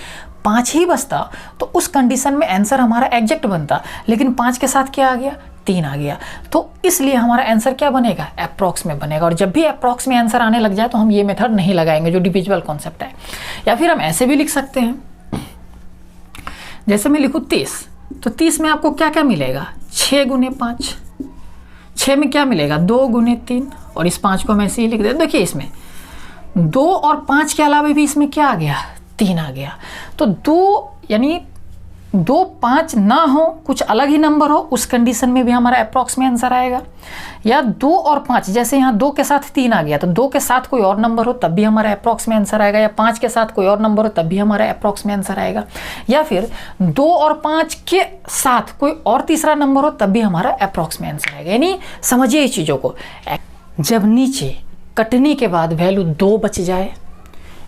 5 ही बचता, तो उस कंडीशन में आंसर हमारा एग्जैक्ट बनता। लेकिन 5 के साथ क्या आ गया, 3 आ गया, तो इसलिए हमारा आंसर क्या बनेगा, अप्रॉक्स में बनेगा। और जब भी अप्रॉक्स में आंसर आने लग जाए तो हम ये मेथड नहीं लगाएंगे जो डिविजिबल कॉन्सेप्ट है। या फिर हम ऐसे भी लिख सकते हैं, जैसे मैं लिखूँ 30, तो 30 में आपको क्या क्या मिलेगा, 6 गुने 5, 6 में क्या मिलेगा, 2 गुने 3, और इस 5 को हम ऐसे ही लिख देते। देखिए इसमें 2 और 5 के अलावा भी इसमें क्या आ गया, 3 आ गया। तो 2 यानी 2 5 ना हो, कुछ अलग ही नंबर हो, उस कंडीशन में भी हमारा अप्रॉक्स में आंसर आएगा। या 2 और 5, जैसे यहाँ 2 के साथ 3 आ गया, तो 2 के साथ कोई और नंबर हो तब भी हमारा अप्रॉक्स में आंसर आएगा। या 5 के साथ कोई और नंबर हो तब भी हमारा अप्रॉक्स में आंसर आएगा। या फिर 2 और 5 के साथ कोई और तीसरा नंबर हो तब भी हमारा अप्रॉक्स में आंसर आएगा। यानी समझिए इस चीज़ों को, जब नीचे कटने के बाद वैल्यू 2 बच जाए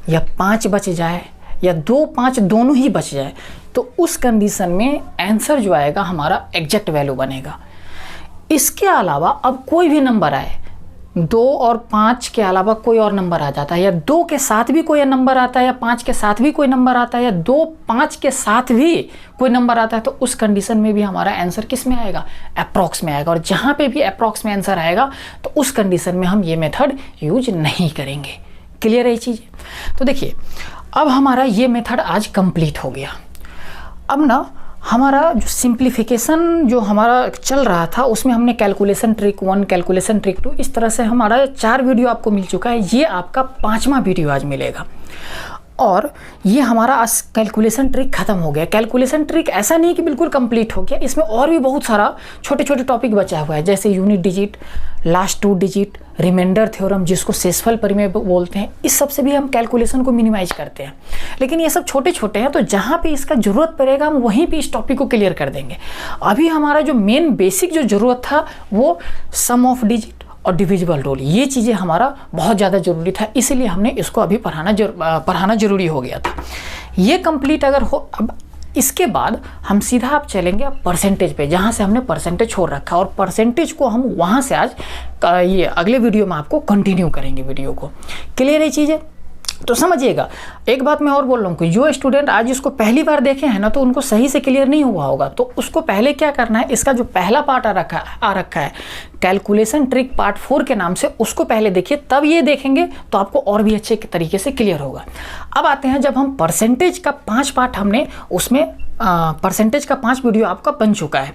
या 5 बच जाए या 2 5 दोनों ही बच जाए, तो उस कंडीशन में आंसर जो आएगा हमारा एग्जैक्ट वैल्यू बनेगा। इसके अलावा अब कोई भी नंबर आए, 2 और 5 के अलावा कोई और नंबर आ जाता है, या 2 के साथ भी कोई नंबर आता है, या 5 के साथ भी कोई नंबर आता है, या 2 5 के साथ भी कोई नंबर आता है, तो उस कंडीशन में भी हमारा आंसर किस में आएगा, अप्रॉक्स में आएगा। और जहाँ पे भी अप्रॉक्स में आंसर आएगा तो उस कंडीशन में हम ये मेथड यूज नहीं करेंगे। क्लियर है ये चीज़? तो देखिए अब हमारा ये मेथड आज कंप्लीट हो गया। अब ना हमारा जो सिंप्लीफिकेशन जो हमारा चल रहा था उसमें हमने कैलकुलेशन ट्रिक 1, कैलकुलेशन ट्रिक 2, इस तरह से हमारा 4 वीडियो आपको मिल चुका है। ये आपका 5वां वीडियो आज मिलेगा। और ये हमारा आज कैलकुलेशन ट्रिक खत्म हो गया। कैलकुलेशन ट्रिक ऐसा नहीं कि बिल्कुल कंप्लीट हो गया, इसमें और भी बहुत सारा छोटे छोटे टॉपिक बचा हुआ है, जैसे unit digit, last 2 digit, reminder theorem जिसको शेषफल परिमेय बोलते हैं, इस सब से भी हम कैलकुलेशन को मिनिमाइज करते हैं। लेकिन ये सब छोटे छोटे हैं, तो जहाँ पे इसका ज़रूरत पड़ेगा हम वहीं पे इस टॉपिक को क्लियर कर देंगे। अभी हमारा जो मेन बेसिक जो ज़रूरत था वो सम ऑफ डिजिट और डिविजिबल रूल, ये चीज़ें हमारा बहुत ज़्यादा ज़रूरी था, इसीलिए हमने इसको अभी पढ़ाना ज़रूरी हो गया था। ये कंप्लीट अगर हो, अब इसके बाद हम सीधा आप चलेंगे परसेंटेज पे, जहाँ से हमने परसेंटेज छोड़ रखा, और परसेंटेज को हम वहाँ से आज ये अगले वीडियो में आपको कंटिन्यू करेंगे वीडियो को। क्लियर है चीज़ें? तो समझिएगा। एक बात मैं और बोल रहा हूँ कि जो स्टूडेंट आज इसको पहली बार देखे हैं ना, तो उनको सही से क्लियर नहीं हुआ होगा, तो उसको पहले क्या करना है, इसका जो पहला पार्ट आ रखा है कैलकुलेशन ट्रिक पार्ट 4 के नाम से, उसको पहले देखिए, तब ये देखेंगे तो आपको और भी अच्छे तरीके से क्लियर होगा। अब आते हैं, जब हम परसेंटेज का 5 पार्ट हमने उसमें परसेंटेज का 5 वीडियो आपका बन चुका है,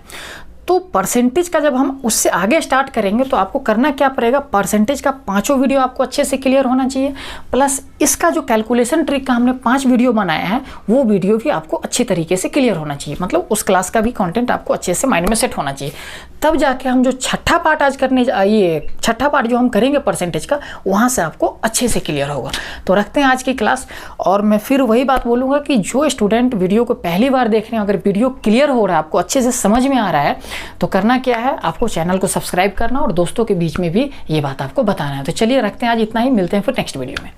तो परसेंटेज का जब हम उससे आगे स्टार्ट करेंगे तो आपको करना क्या पड़ेगा, परसेंटेज का 5 वीडियो आपको अच्छे से क्लियर होना चाहिए, प्लस इसका जो कैलकुलेशन ट्रिक का हमने 5 वीडियो बनाया है वो वीडियो भी आपको अच्छे तरीके से क्लियर होना चाहिए, मतलब उस क्लास का भी कंटेंट आपको अच्छे से माइंड में सेट होना चाहिए। तब जाके हम जो छठा पार्ट आज ये छठा पार्ट जो हम करेंगे परसेंटेज का, वहाँ से आपको अच्छे से क्लियर होगा। तो रखते हैं आज की क्लास, और मैं फिर वही बात बोलूँगा कि जो स्टूडेंट वीडियो को पहली बार देख रहे हैं, अगर वीडियो क्लियर हो रहा है, आपको अच्छे से समझ में आ रहा है, तो करना क्या है, आपको चैनल को सब्सक्राइब करना और दोस्तों के बीच में भी ये बात आपको बताना है। तो चलिए रखते हैं आज इतना ही, मिलते हैं फिर नेक्स्ट वीडियो में।